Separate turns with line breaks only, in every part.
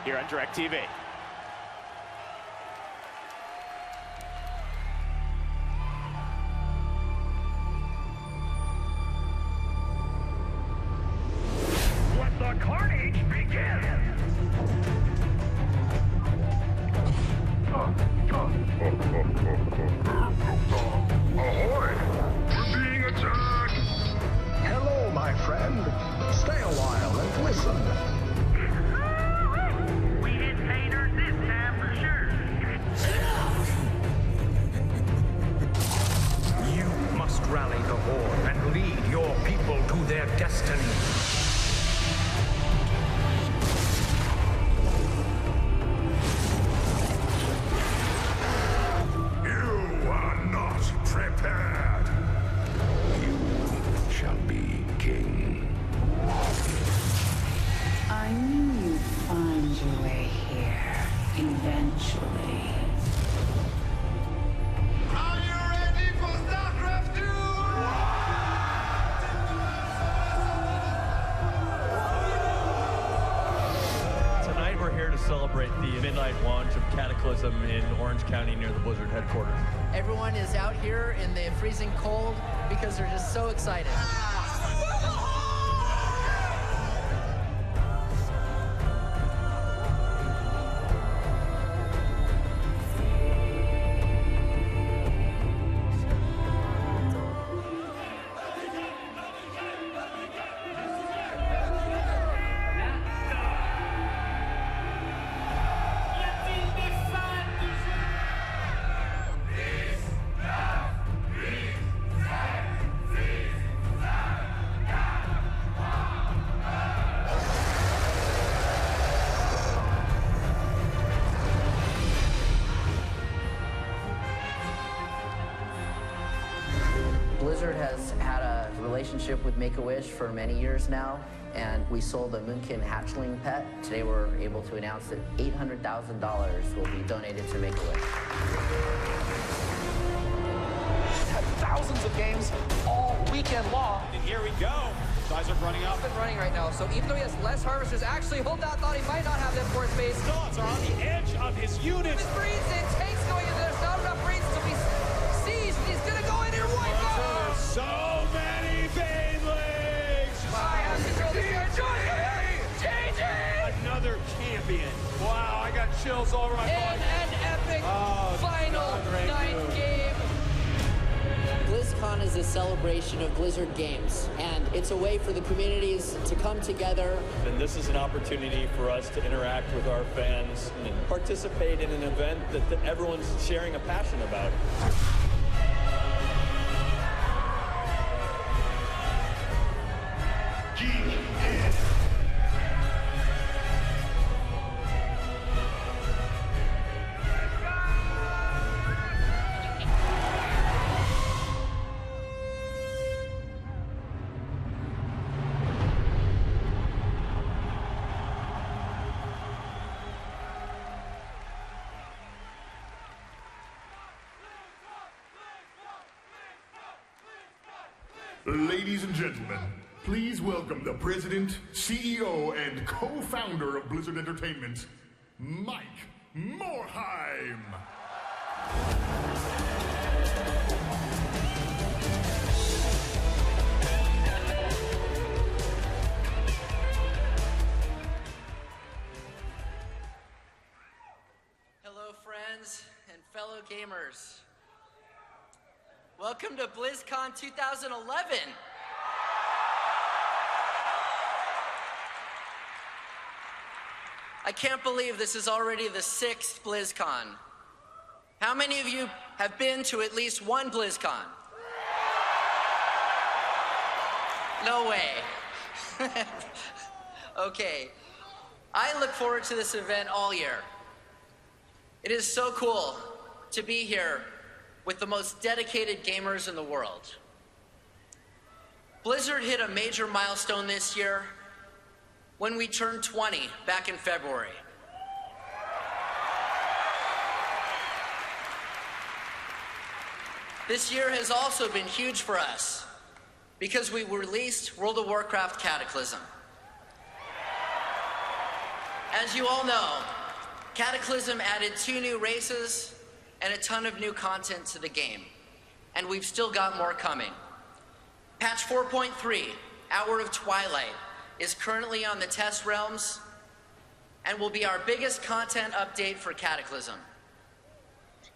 here on DirecTV.
Let the carnage begin! Ahoy! We're being attacked! Hello, my friend. Stay a while and listen. We hit haters this time for sure. You must rally the horde and lead your people to their destiny. You are not prepared. You shall be king.
I knew you'd find your way here, eventually.
Are you ready for StarCraft 2?
Tonight we're here to celebrate the midnight launch of Cataclysm in Orange County near the Blizzard headquarters.
Everyone is out here in the freezing cold because they're just so excited. Blizzard has had a relationship with Make-A-Wish for many years now, and we sold a Moonkin hatchling pet. Today we're able to announce that $800,000 will be donated to Make-A-Wish.
Had thousands of games all weekend long.
And here we go. Guys are running up.
Been running right now, so even though he has less harvesters, actually Holdout thought he might not have them for his base.
Thoughts are on the edge of his unit.
His breeds in, tanks going in, there's not enough breeds to be seized. He's gonna go in and wipe out.
So many banelings.
I have control this guy. Changing!
Another champion. Wow, I got chills all over my
In
body.
an epic final ninth game.
BlizzCon is a celebration of Blizzard games, and it's a way for the communities to come together.
And this is an opportunity for us to interact with our fans and participate in an event that everyone's sharing a passion about.
Ladies and gentlemen, please welcome the president, CEO, and co-founder of Blizzard Entertainment, Mike Morhaime.
Hello, friends and fellow gamers. Welcome to BlizzCon 2011. I can't believe this is already the 6th BlizzCon. How many of you have been to at least one BlizzCon? No way. Okay. I look forward to this event all year. It is so cool to be here with the most dedicated gamers in the world. Blizzard hit a major milestone this year when we turned 20 back in February. This year has also been huge for us because we released World of Warcraft Cataclysm. As you all know, Cataclysm added 2 new races and a ton of new content to the game, and we've still got more coming. Patch 4.3, Hour of Twilight, is currently on the test realms and will be our biggest content update for Cataclysm.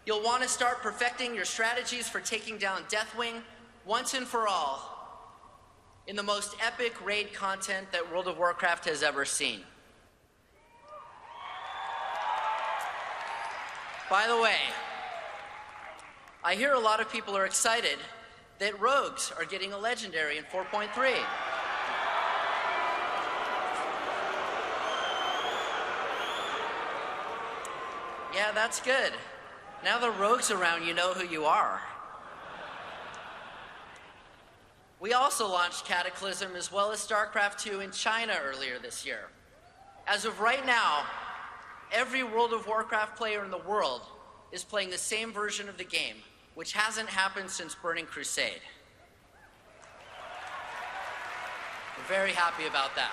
You'll want to start perfecting your strategies for taking down Deathwing once and for all in the most epic raid content that World of Warcraft has ever seen. By the way, I hear a lot of people are excited that rogues are getting a legendary in 4.3. Yeah, that's good. Now the rogues around you know who you are. We also launched Cataclysm as well as StarCraft 2 in China earlier this year. As of right now, every World of Warcraft player in the world is playing the same version of the game, which hasn't happened since Burning Crusade. We're very happy about that.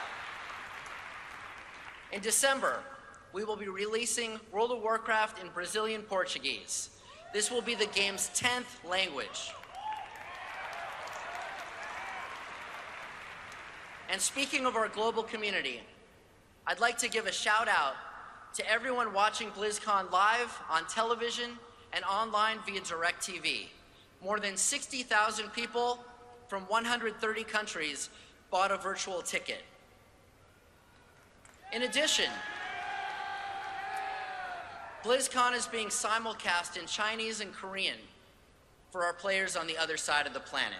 In December, we will be releasing World of Warcraft in Brazilian Portuguese. This will be the game's 10th language. And speaking of our global community, I'd like to give a shout out to everyone watching BlizzCon live on television and online via DirecTV. More than 60,000 people from 130 countries bought a virtual ticket. In addition, BlizzCon is being simulcast in Chinese and Korean for our players on the other side of the planet.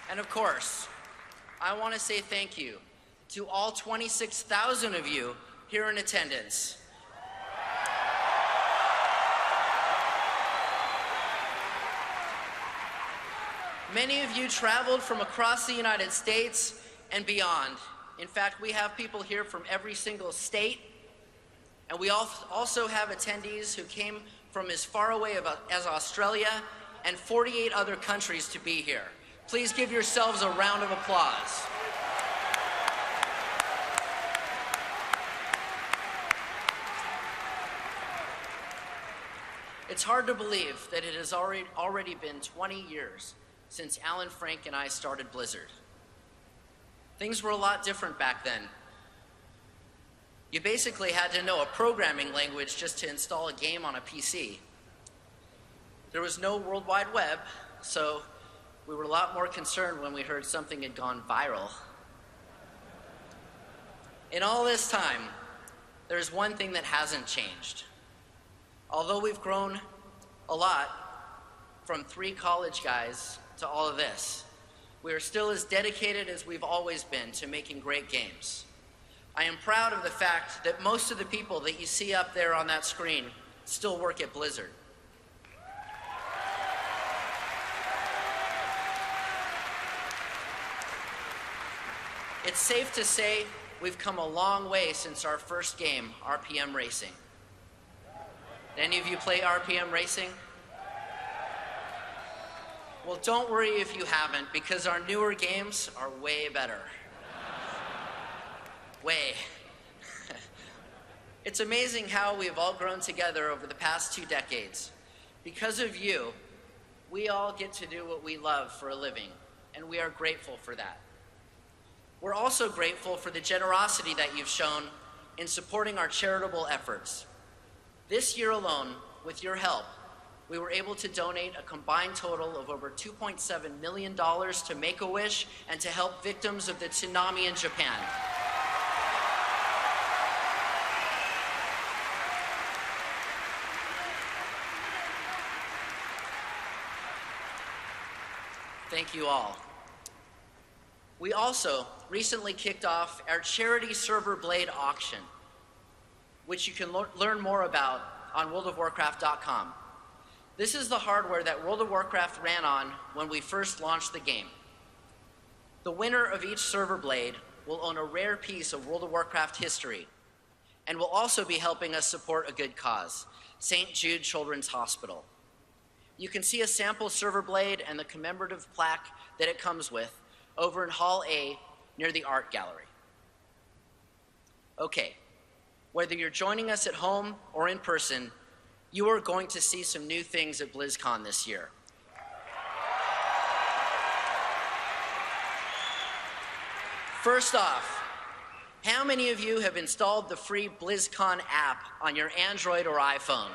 And of course, I want to say thank you to all 26,000 of you here in attendance. Many of you traveled from across the United States and beyond. In fact, we have people here from every single state, and we also have attendees who came from as far away as Australia and 48 other countries to be here. Please give yourselves a round of applause. It's hard to believe that it has already been 20 years since Alan Frank and I started Blizzard. Things were a lot different back then. You basically had to know a programming language just to install a game on a PC. There was no World Wide Web, so we were a lot more concerned when we heard something had gone viral. In all this time, there's one thing that hasn't changed. Although we've grown a lot from 3 college guys to all of this, we are still as dedicated as we've always been to making great games. I am proud of the fact that most of the people that you see up there on that screen still work at Blizzard. It's safe to say we've come a long way since our first game, RPM Racing. Did any of you play RPM Racing? Well, don't worry if you haven't, because our newer games are way better. Way. It's amazing how we've all grown together over the past 2 decades. Because of you, we all get to do what we love for a living, and we are grateful for that. We're also grateful for the generosity that you've shown in supporting our charitable efforts. This year alone, with your help, we were able to donate a combined total of over $2.7 million to Make-A-Wish and to help victims of the tsunami in Japan. Thank you all. We also recently kicked off our charity Server Blade auction, which you can learn more about on worldofwarcraft.com. This is the hardware that World of Warcraft ran on when we first launched the game. The winner of each Server Blade will own a rare piece of World of Warcraft history and will also be helping us support a good cause, St. Jude Children's Hospital. You can see a sample Server Blade and the commemorative plaque that it comes with over in Hall A near the art gallery. Okay, whether you're joining us at home or in person, you are going to see some new things at BlizzCon this year. First off, how many of you have installed the free BlizzCon app on your Android or iPhone?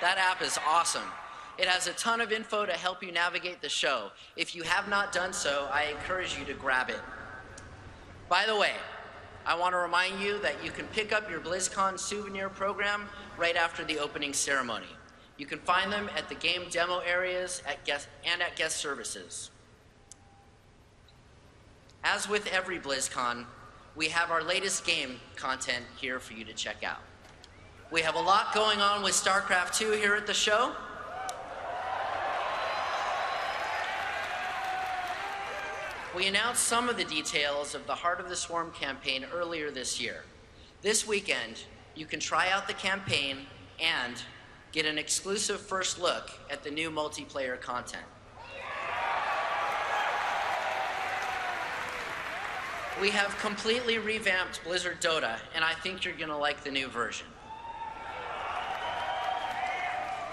That app is awesome. It has a ton of info to help you navigate the show. If you have not done so, I encourage you to grab it. By the way, I want to remind you that you can pick up your BlizzCon souvenir program right after the opening ceremony. You can find them at the game demo areas at guest services. As with every BlizzCon, we have our latest game content here for you to check out. We have a lot going on with StarCraft 2 here at the show. We announced some of the details of the Heart of the Swarm campaign earlier this year. This weekend, you can try out the campaign and get an exclusive first look at the new multiplayer content. We have completely revamped Blizzard Dota, and I think you're going to like the new version.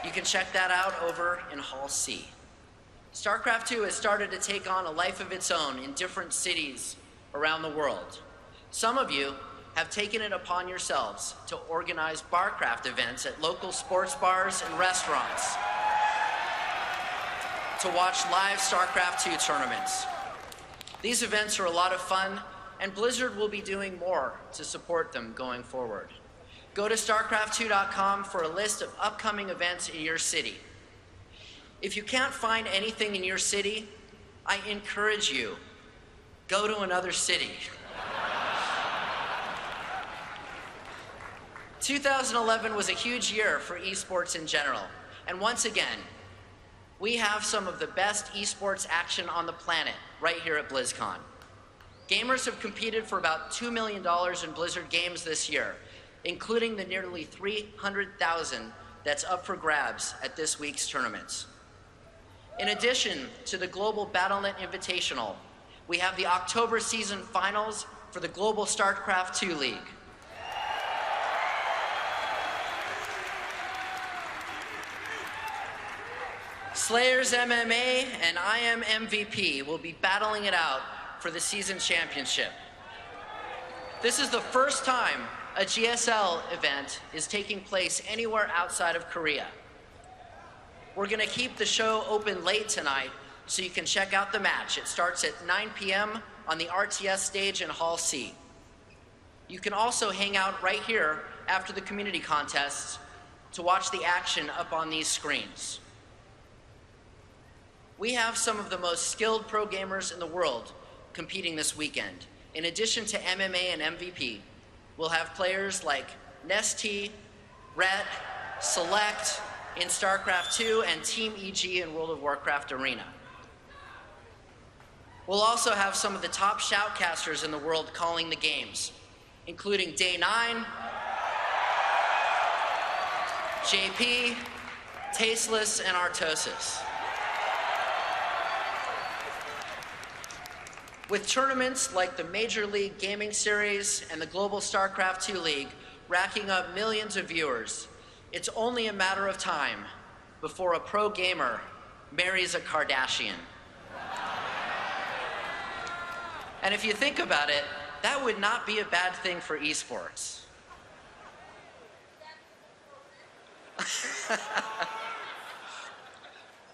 You can check that out over in Hall C. StarCraft 2 has started to take on a life of its own in different cities around the world. Some of you have taken it upon yourselves to organize barcraft events at local sports bars and restaurants to watch live StarCraft 2 tournaments. These events are a lot of fun, and Blizzard will be doing more to support them going forward. Go to StarCraft2.com for a list of upcoming events in your city. If you can't find anything in your city, I encourage you, go to another city. 2011 was a huge year for esports in general, and once again, we have some of the best esports action on the planet right here at BlizzCon. Gamers have competed for about $2 million in Blizzard games this year, including the nearly 300,000 that's up for grabs at this week's tournaments. In addition to the Global Battle.net Invitational, we have the October season finals for the Global StarCraft 2 League. Slayers MMA and I Am MVP will be battling it out for the season championship. This is the first time a GSL event is taking place anywhere outside of Korea. We're going to keep the show open late tonight so you can check out the match. It starts at 9 p.m. on the RTS stage in Hall C. You can also hang out right here after the community contests to watch the action up on these screens. We have some of the most skilled pro gamers in the world competing this weekend. In addition to MMA and MVP, we'll have players like Nesty, Rhett, Select in StarCraft 2, and Team EG in World of Warcraft Arena. We'll also have some of the top shoutcasters in the world calling the games, including Day9, JP, Tasteless, and Artosis. With tournaments like the Major League Gaming Series and the Global StarCraft 2 League racking up millions of viewers, it's only a matter of time before a pro gamer marries a Kardashian. And if you think about it, that would not be a bad thing for esports.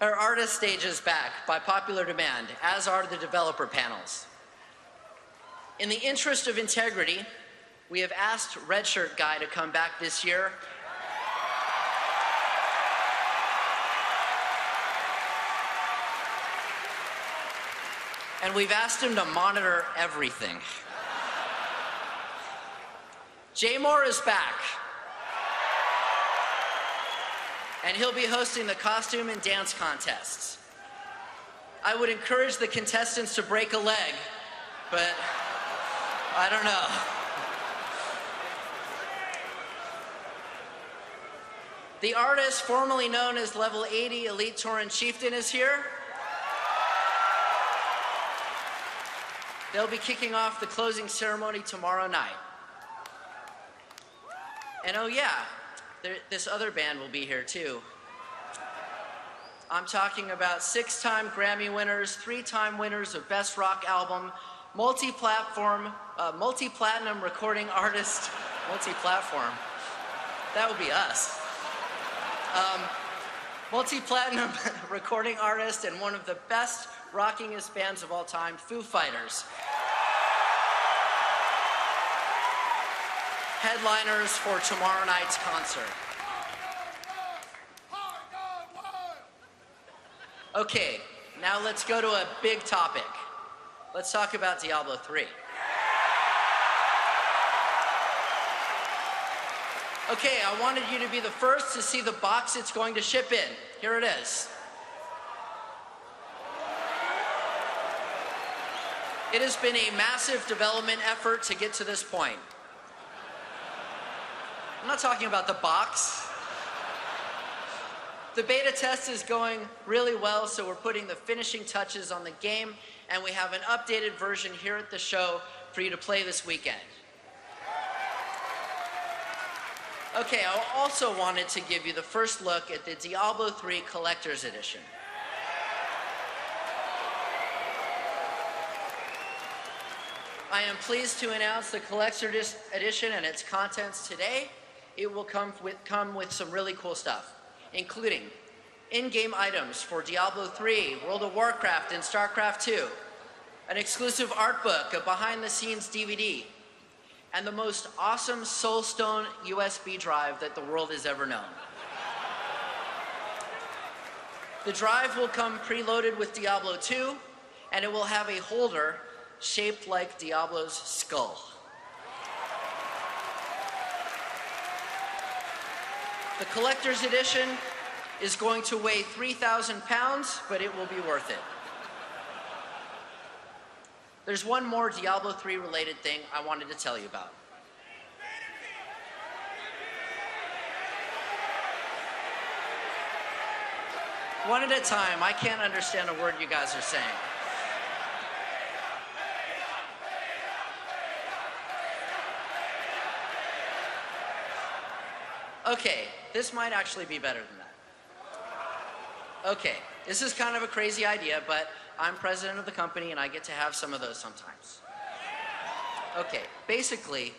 Our artist stage is back by popular demand, as are the developer panels. In the interest of integrity, we have asked Redshirt Guy to come back this year. And we've asked him to monitor everything. Jay Moore is back. And he'll be hosting the costume and dance contests. I would encourage the contestants to break a leg, but I don't know. The artist formerly known as Level 80 Elite Tauren Chieftain is here. They'll be kicking off the closing ceremony tomorrow night. And oh yeah, this other band will be here too. I'm talking about 6-time Grammy winners, 3-time winners of Best Rock Album, multi-platinum recording artist, multi-platform, that would be us. Multi-platinum recording artist and one of the best rockingest bands of all time, Foo Fighters. Headliners for tomorrow night's concert. Okay, now let's go to a big topic. Let's talk about Diablo 3. Okay, I wanted you to be the first to see the box it's going to ship in. Here it is. It has been a massive development effort to get to this point. I'm not talking about the box. The beta test is going really well, so we're putting the finishing touches on the game, and we have an updated version here at the show for you to play this weekend. Okay, I also wanted to give you the first look at the Diablo 3 Collector's Edition. I am pleased to announce the Collector's Edition and its contents today. It will come with some really cool stuff, including in-game items for Diablo 3, World of Warcraft, and StarCraft 2, an exclusive art book, a behind-the-scenes DVD, and the most awesome Soulstone USB drive that the world has ever known. The drive will come preloaded with Diablo 2, and it will have a holder shaped like Diablo's skull. The Collector's Edition is going to weigh 3,000 pounds, but it will be worth it. There's one more Diablo 3 related thing I wanted to tell you about. One at a time, I can't understand a word you guys are saying. Okay, this might actually be better than that. Okay, this is kind of a crazy idea, but I'm president of the company and I get to have some of those sometimes. Okay, basically,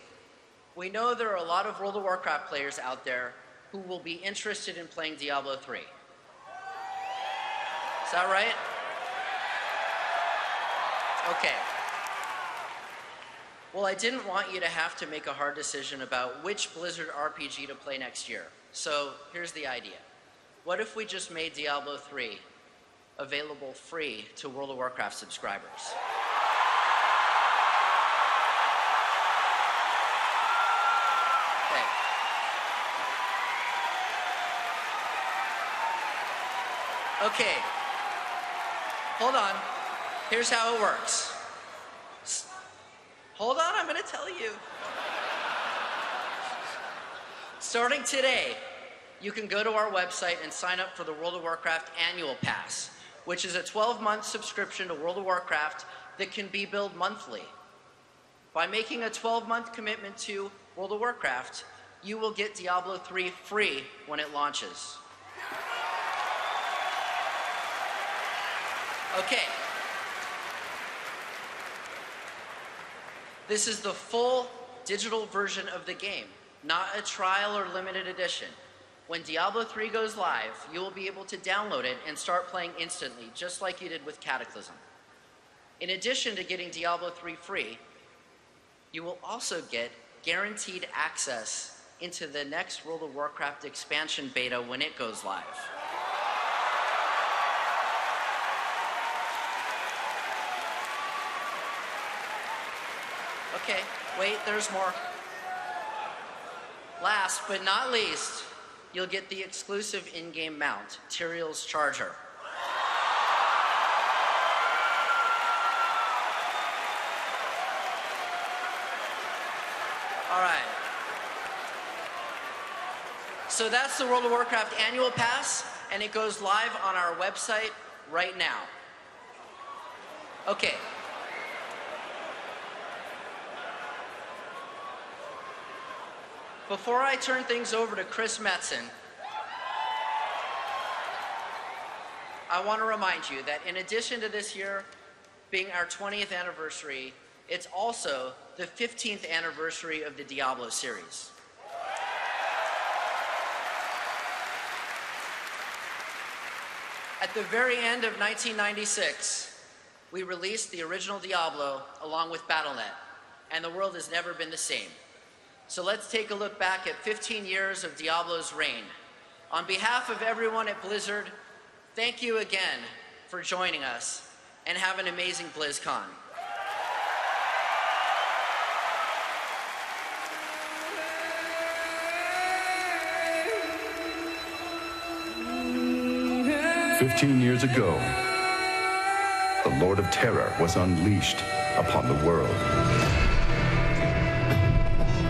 we know there are a lot of World of Warcraft players out there who will be interested in playing Diablo 3. Is that right? Okay. Well, I didn't want you to have to make a hard decision about which Blizzard RPG to play next year. So here's the idea. What if we just made Diablo 3 available free to World of Warcraft subscribers? Okay. Hold on. Here's how it works. Hold on, I'm going to tell you. Starting today, you can go to our website and sign up for the World of Warcraft Annual Pass, which is a 12-month subscription to World of Warcraft that can be billed monthly. By making a 12-month commitment to World of Warcraft, you will get Diablo 3 free when it launches. Okay. This is the full digital version of the game, not a trial or limited edition. When Diablo 3 goes live, you will be able to download it and start playing instantly, just like you did with Cataclysm. In addition to getting Diablo 3 free, you will also get guaranteed access into the next World of Warcraft expansion beta when it goes live. Okay, wait, there's more. Last but not least, you'll get the exclusive in-game mount, Tyrael's Charger. All right. So that's the World of Warcraft Annual Pass, and it goes live on our website right now. Okay. before I turn things over to Chris Metzen, I want to remind you that in addition to this year being our 20th anniversary, it's also the 15th anniversary of the Diablo series. At the very end of 1996, we released the original Diablo along with Battle.net, and the world has never been the same. So let's take a look back at 15 years of Diablo's reign. On behalf of everyone at Blizzard, thank you again for joining us, and have an amazing BlizzCon.
Years ago, the Lord of Terror was unleashed upon the world.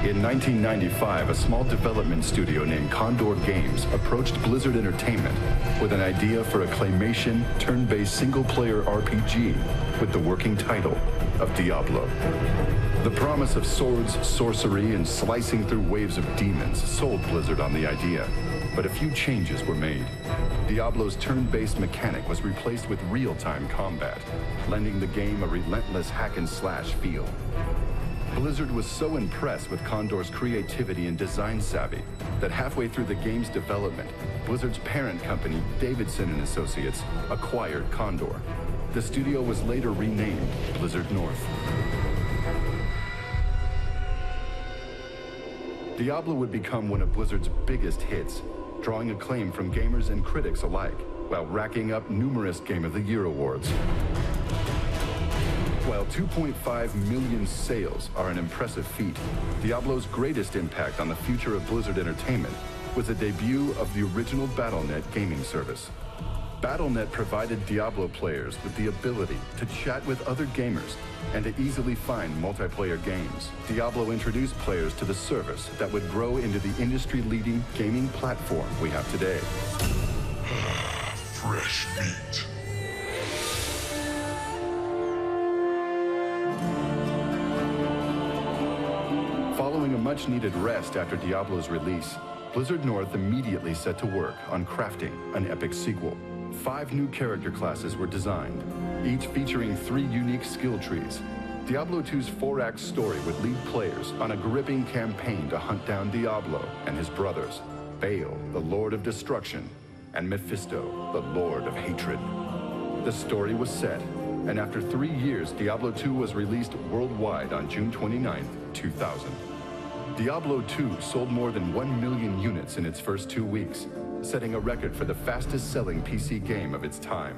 In 1995, a small development studio named Condor Games approached Blizzard Entertainment with an idea for a claymation, turn-based single-player RPG with the working title of Diablo. The promise of swords, sorcery, and slicing through waves of demons sold Blizzard on the idea, but a few changes were made. Diablo's turn-based mechanic was replaced with real-time combat, lending the game a relentless hack-and-slash feel. Blizzard was so impressed with Condor's creativity and design savvy that halfway through the game's development, Blizzard's parent company, Davidson & Associates, acquired Condor. The studio was later renamed Blizzard North. Diablo would become one of Blizzard's biggest hits, drawing acclaim from gamers and critics alike, while racking up numerous Game of the Year awards. While 2.5 million sales are an impressive feat, Diablo's greatest impact on the future of Blizzard Entertainment was the debut of the original Battle.net gaming service. Battle.net provided Diablo players with the ability to chat with other gamers and to easily find multiplayer games. Diablo introduced players to the service that would grow into the industry-leading gaming platform we have today.
Fresh meat.
Following a much-needed rest after Diablo's release, Blizzard North immediately set to work on crafting an epic sequel. 5 new character classes were designed, each featuring 3 unique skill trees. Diablo 2's 4-act story would lead players on a gripping campaign to hunt down Diablo and his brothers, Baal, the Lord of Destruction, and Mephisto, the Lord of Hatred. The story was set, and after 3 years, Diablo 2 was released worldwide on June 29, 2000. Diablo 2 sold more than 1 million units in its first 2 weeks, setting a record for the fastest-selling PC game of its time.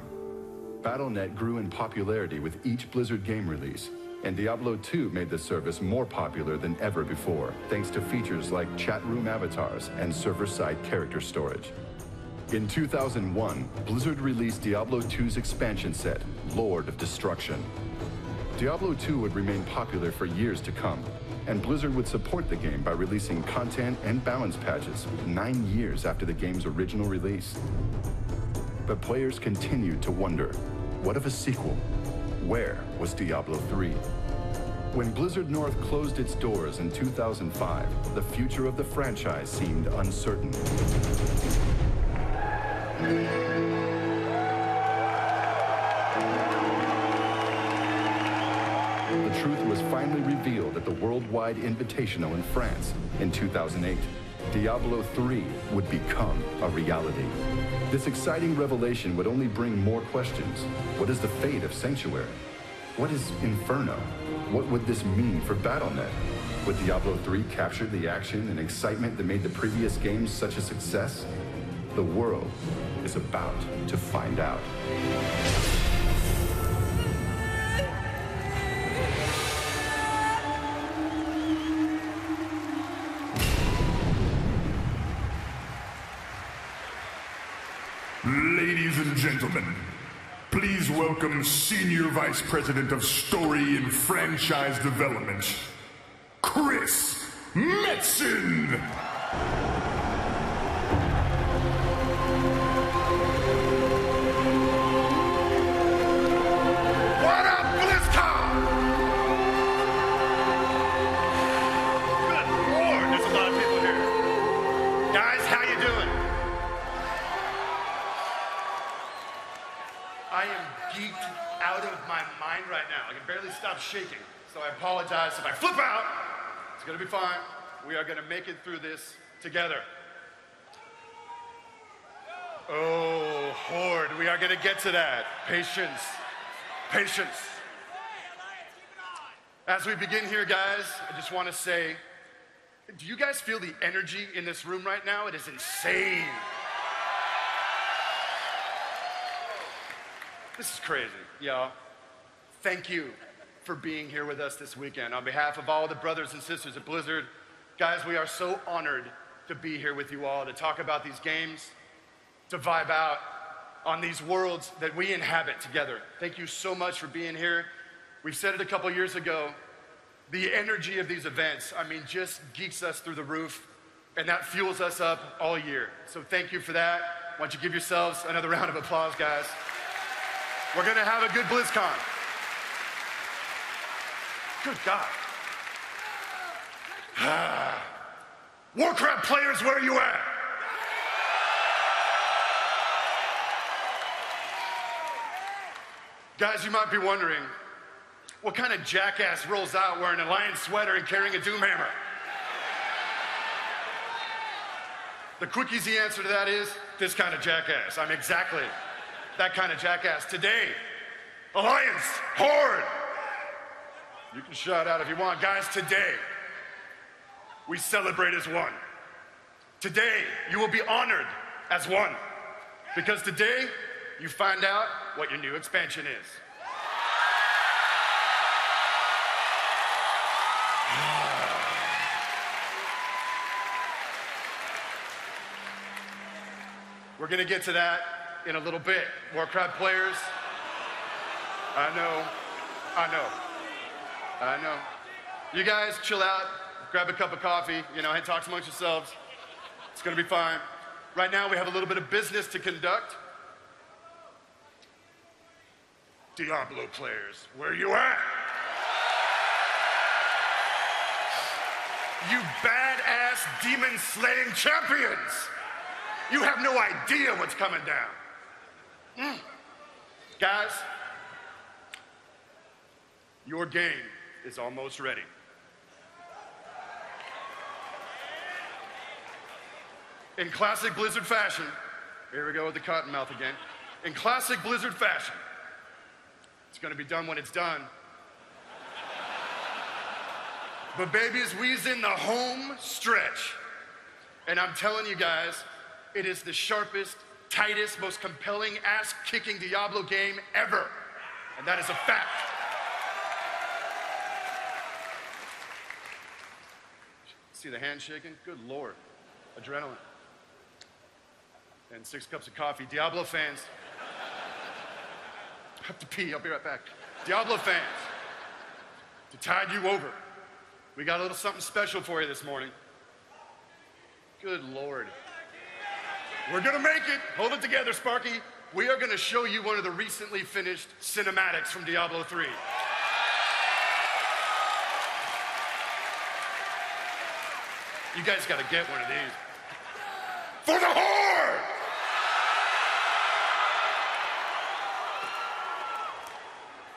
Battle.net grew in popularity with each Blizzard game release, and Diablo 2 made the service more popular than ever before, thanks to features like chat room avatars and server-side character storage. In 2001, Blizzard released Diablo 2's expansion set, Lord of Destruction. Diablo 2 would remain popular for years to come, and Blizzard would support the game by releasing content and balance patches 9 years after the game's original release. But players continued to wonder, what of a sequel? Where was Diablo 3? When Blizzard North closed its doors in 2005, the future of the franchise seemed uncertain. The truth was finally revealed at the Worldwide Invitational in France in 2008. Diablo 3 would become a reality. This exciting revelation would only bring more questions. What is the fate of Sanctuary? What is Inferno? What would this mean for Battle.net? Would Diablo 3 capture the action and excitement that made the previous games such a success? The world is about to find out.
Ladies and gentlemen, please welcome Senior Vice President of Story and Franchise Development, Chris Metzen! What up, BlizzCon?
Good Lord, there's a lot of people here. mind right now. I can barely stop shaking. So I apologize if I flip out. It's gonna be fine. We are gonna make it through this together. Oh, Horde, we are gonna get to that. Patience, patience. As we begin here, guys, I just wanna say, do you guys feel the energy in this room right now? It is insane. This is crazy, y'all. Thank you for being here with us this weekend. On behalf of all the brothers and sisters at Blizzard, guys, we are so honored to be here with you all, to talk about these games, to vibe out on these worlds that we inhabit together. Thank you so much for being here. We've said it a couple years ago, the energy of these events, I mean, just geeks us through the roof, and that fuels us up all year. So thank you for that. Why don't you give yourselves another round of applause, guys. We're gonna have a good BlizzCon. Good God. Warcraft players, where are you at? Guys, you might be wondering, what kind of jackass rolls out wearing a Alliance sweater and carrying a Doomhammer? The quick, easy answer to that is this kind of jackass. I'm exactly that kind of jackass. Today, Alliance, Horde. You can shout out if you want. Guys, today, we celebrate as one. Today, you will be honored as one. Because today, you find out what your new expansion is. We're gonna get to that in a little bit. Warcraft players, I know. You guys chill out, grab a cup of coffee, and talk amongst yourselves. It's gonna be fine. Right now we have a little bit of business to conduct. Diablo players, where you at? You badass demon-slaying champions! You have no idea what's coming down. Guys, your game is almost ready. In classic Blizzard fashion, here we go with the cottonmouth again. In classic Blizzard fashion, it's gonna be done when it's done. But babies, we's in the home stretch. And I'm telling you guys, it is the sharpest, tightest, most compelling, ass-kicking Diablo game ever. And that is a fact. See the hand shaking? Good Lord. Adrenaline. And 6 cups of coffee. Diablo fans. I have to pee, I'll be right back. Diablo fans, to tide you over, we got a little something special for you this morning. Good Lord. We're gonna make it. Hold it together, Sparky. We are gonna show you one of the recently finished cinematics from Diablo 3. You guys gotta get one of these. For the Horde!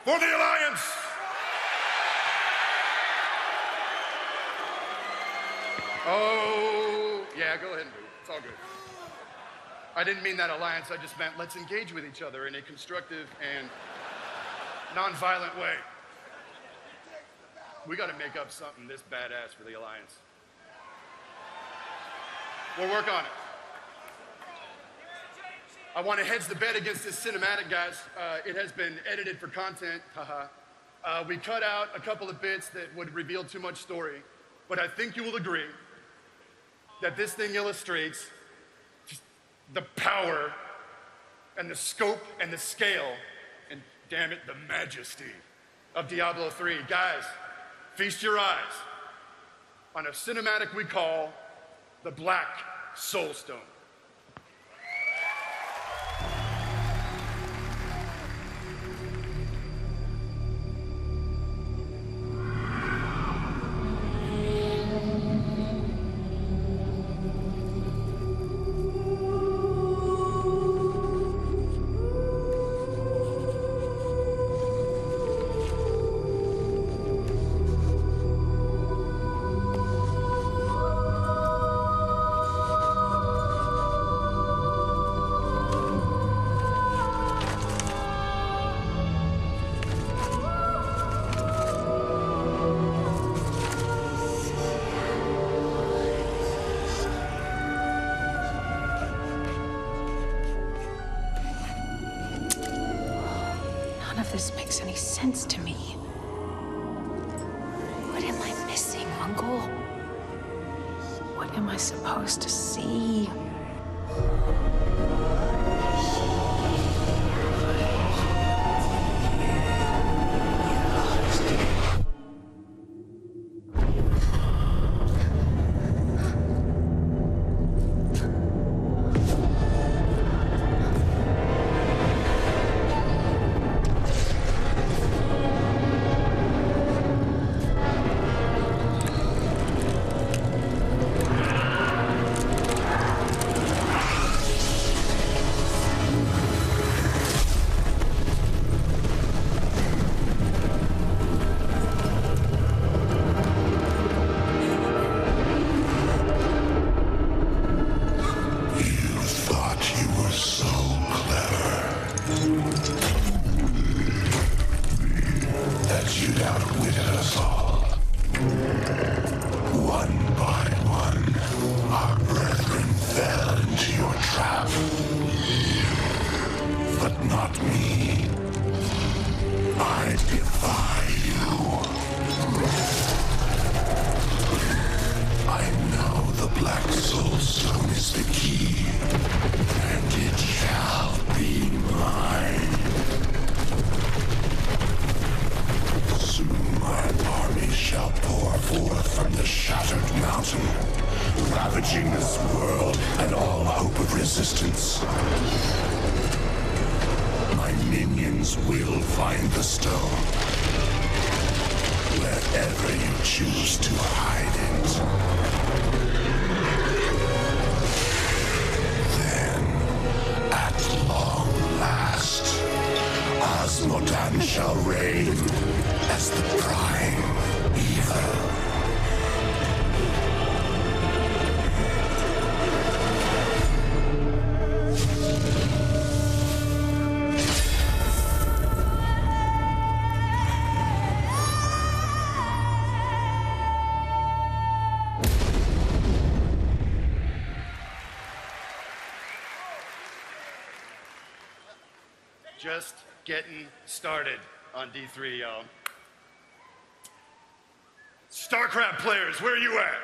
For the Alliance! Oh, yeah, go ahead and do it. It's all good. I didn't mean that alliance, I just meant let's engage with each other in a constructive and non-violent way. We gotta make up something this badass for the Alliance. We'll work on it. I want to hedge the bet against this cinematic, guys. It has been edited for content, haha. We cut out a couple of bits that would reveal too much story, but I think you will agree that this thing illustrates just the power and the scope and the scale and, damn it, the majesty of Diablo 3. Guys, feast your eyes on a cinematic we call the Black Soulstone.
this makes any sense to me. What am I missing, Uncle? What am I supposed to see?
Just getting started on D3, y'all. StarCraft players, where are you at?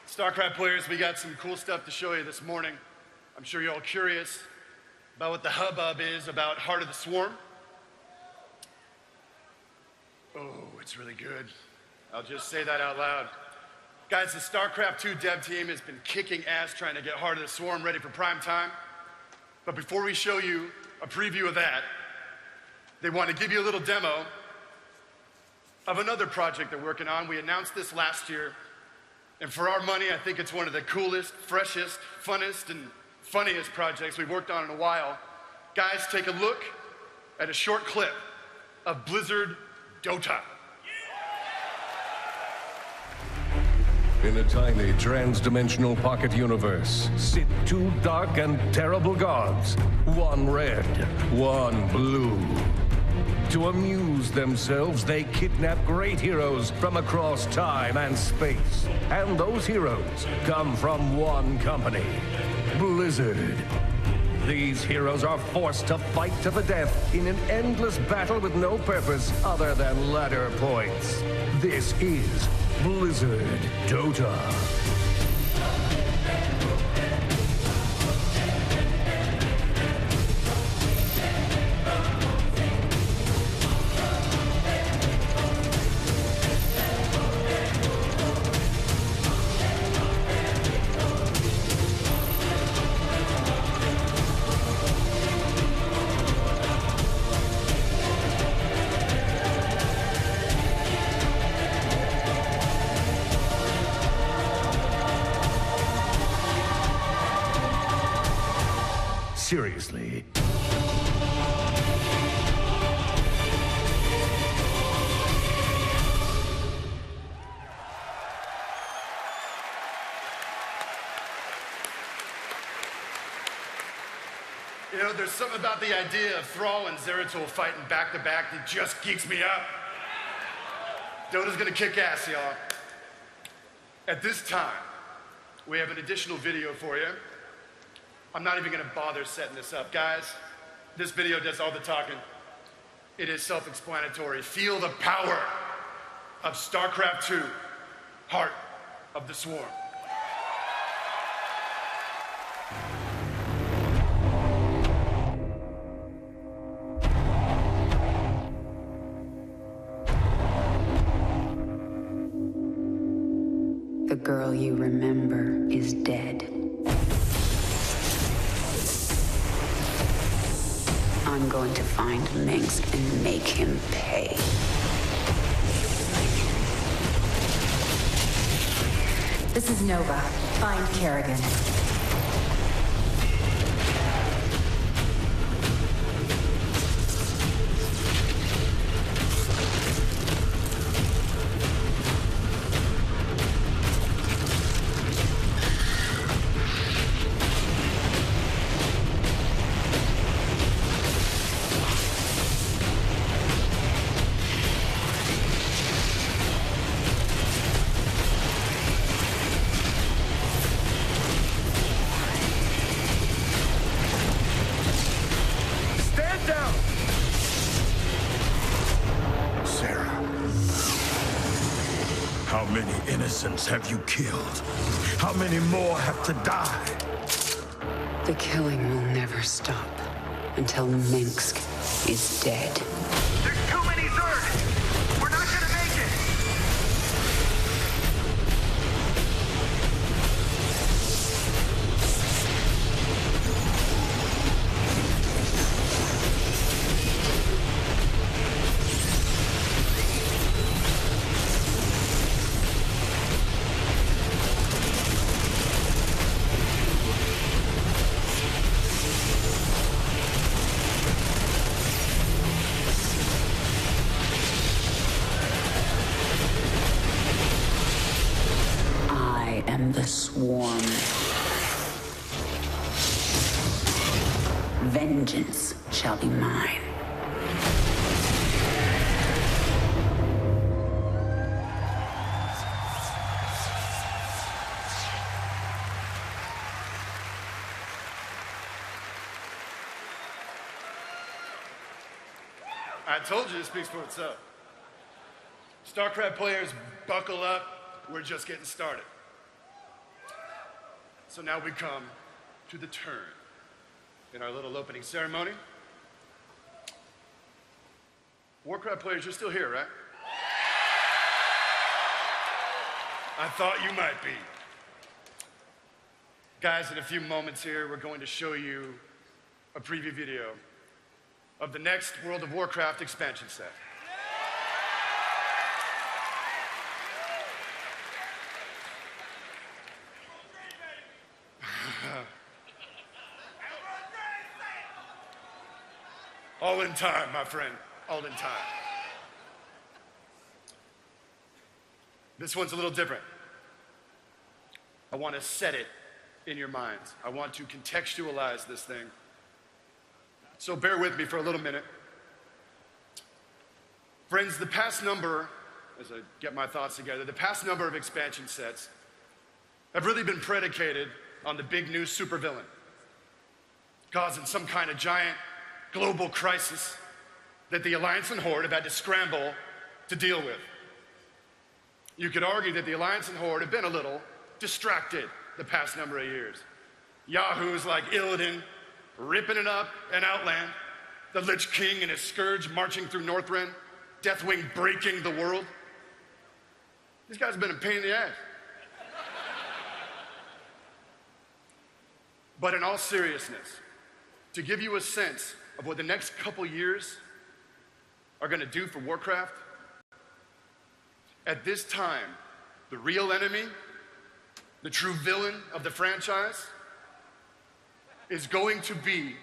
StarCraft players, we got some cool stuff to show you this morning. I'm sure you're all curious about what the hubbub is about Heart of the Swarm. Oh, it's really good. I'll just say that out loud. Guys, the StarCraft 2 dev team has been kicking ass trying to get Heart of the Swarm ready for prime time. But before we show you a preview of that, they want to give you a little demo of another project they're working on. We announced this last year, and for our money, I think it's one of the coolest, freshest, funnest, and funniest projects we've worked on in a while. Guys, take a look at a short clip of Blizzard Dota.
In a tiny trans-dimensional pocket universe sit two dark and terrible gods, one red, one blue. To amuse themselves, they kidnap great heroes from across time and space. And those heroes come from one company, Blizzard. These heroes are forced to fight to the death in an endless battle with no purpose other than ladder points. This is Blizzard Dota. Seriously.
You know, there's something about the idea of Thrall and Zeratul fighting back to back that just geeks me up. Dota's gonna kick ass, y'all. At this time, we have an additional video for you. I'm not even gonna bother setting this up. Guys, this video does all the talking. It is self-explanatory. Feel the power of StarCraft II, Heart of the Swarm.
The girl you remember is dead. I'm going to find Minsk and make him pay.
This is Nova. Find Kerrigan.
How many innocents have you killed? How many more have to die?
The killing will never stop until Minsk is dead.
There's too many Zerg! We're not gonna make it!
And the swarm. Vengeance shall be mine.
I told you it speaks for itself. StarCraft players, buckle up. We're just getting started. So now we come to the turn in our little opening ceremony. Warcraft players, you're still here, right? I thought you might be. Guys, in a few moments here, we're going to show you a preview video of the next World of Warcraft expansion set. All in time, my friend, all in time. This one's a little different. I want to set it in your minds. I want to contextualize this thing. So bear with me for a little minute. Friends, the past number, as I get my thoughts together, the past number of expansion sets have really been predicated on the big new supervillain, causing some kind of giant global crisis that the Alliance and Horde have had to scramble to deal with. You could argue that the Alliance and Horde have been a little distracted the past number of years. Yahoos like Illidan ripping it up in Outland, the Lich King and his Scourge marching through Northrend, Deathwing breaking the world. These guys have been a pain in the ass. But in all seriousness, to give you a sense of what the next couple years are going to do for Warcraft, at this time, the real enemy, the true villain of the franchise, is going to be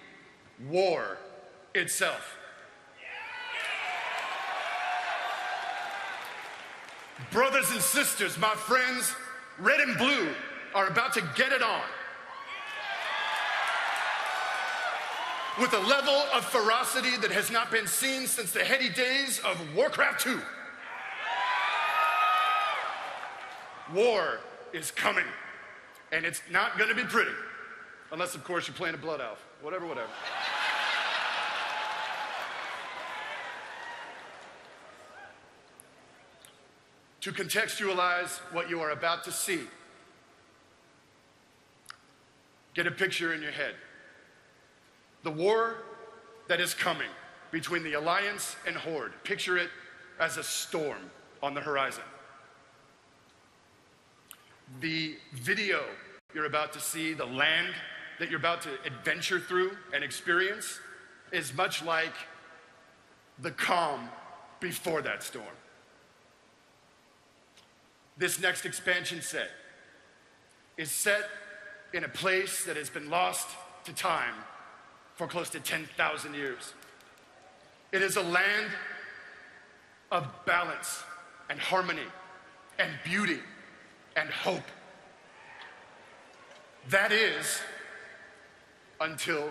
war itself. Brothers and sisters, my friends, red and blue are about to get it on. With a level of ferocity that has not been seen since the heady days of Warcraft II. War is coming, and it's not going to be pretty. Unless, of course, you're playing a blood elf. Whatever. To contextualize what you are about to see, get a picture in your head. The war that is coming between the Alliance and Horde. Picture it as a storm on the horizon. The video you're about to see, the land that you're about to adventure through and experience, is much like the calm before that storm. This next expansion set is set in a place that has been lost to time for close to 10,000 years. It is a land of balance and harmony and beauty and hope. That is until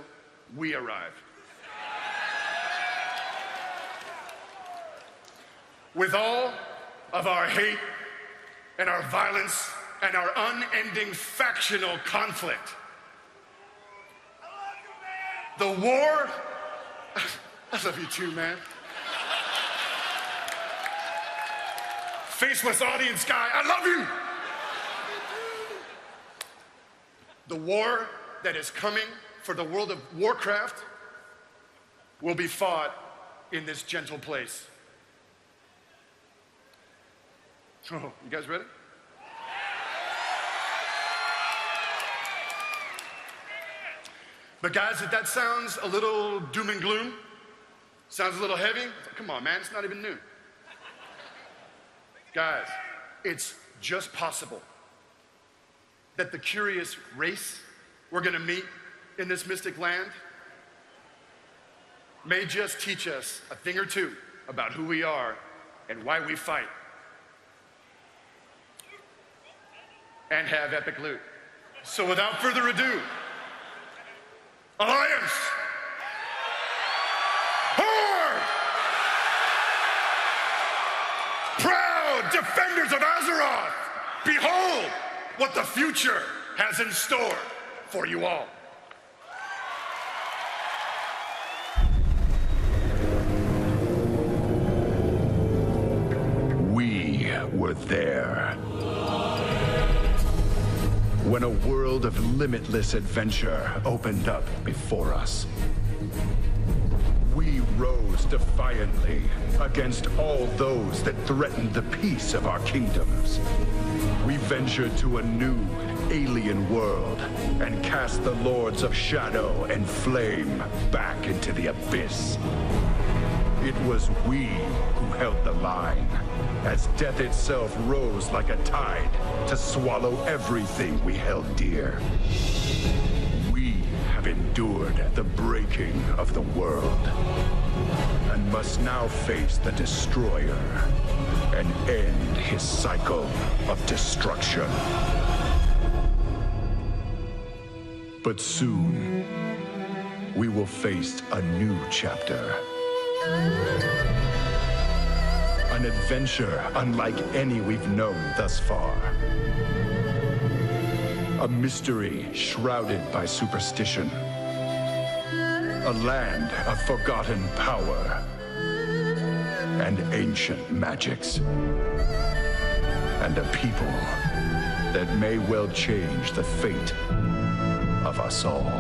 we arrive. With all of our hate and our violence and our unending factional conflict, the war, I love you too, man. Faceless audience guy, I love you. The war that is coming for the world of Warcraft will be fought in this gentle place. Oh, you guys ready? But guys, if that sounds a little doom and gloom, sounds a little heavy, come on, man, it's not even new. Guys, it's just possible that the curious race we're gonna meet in this mystic land may just teach us a thing or two about who we are and why we fight. And have epic loot. So without further ado, Alliance! Horde! Proud defenders of Azeroth! Behold what the future has in store for you all.
We were there. When a world of limitless adventure opened up before us. We rose defiantly against all those that threatened the peace of our kingdoms. We ventured to a new, alien world and cast the Lords of Shadow and Flame back into the abyss. It was we who held the line, as death itself rose like a tide to swallow everything we held dear. We have endured the breaking of the world, and must now face the Destroyer and end his cycle of destruction. But soon, we will face a new chapter. An adventure unlike any we've known thus far. A mystery shrouded by superstition. A land of forgotten power and ancient magics. And a people that may well change the fate of us all.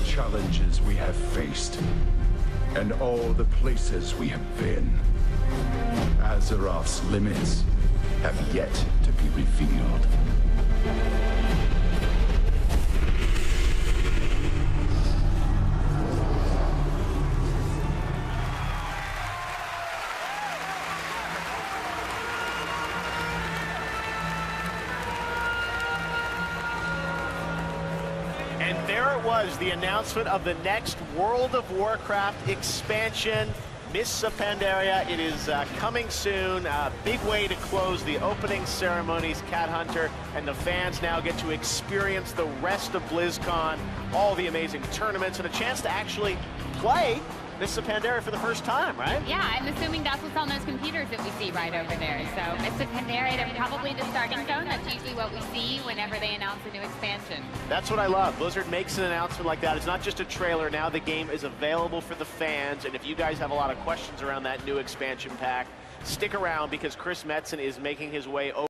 Challenges we have faced, and all the places we have been. Azeroth's limits have yet to be revealed.
And there it was, the announcement of the next World of Warcraft expansion, Mists of Pandaria. It is coming soon. Big way to close the opening ceremonies. Cat Hunter and the fans now get to experience the rest of BlizzCon, all the amazing tournaments, and a chance to actually play Mists of Pandaria for the first time, right?
Yeah, I'm assuming that's what's on those computers that we see right over there. So Mists of Pandaria, they're probably the starting zone. That's usually what we see whenever they announce a new expansion.
That's what I love. Blizzard makes an announcement like that. It's not just a trailer. Now the game is available for the fans. And if you guys have a lot of questions around that new expansion pack, stick around because Chris Metzen is making his way over.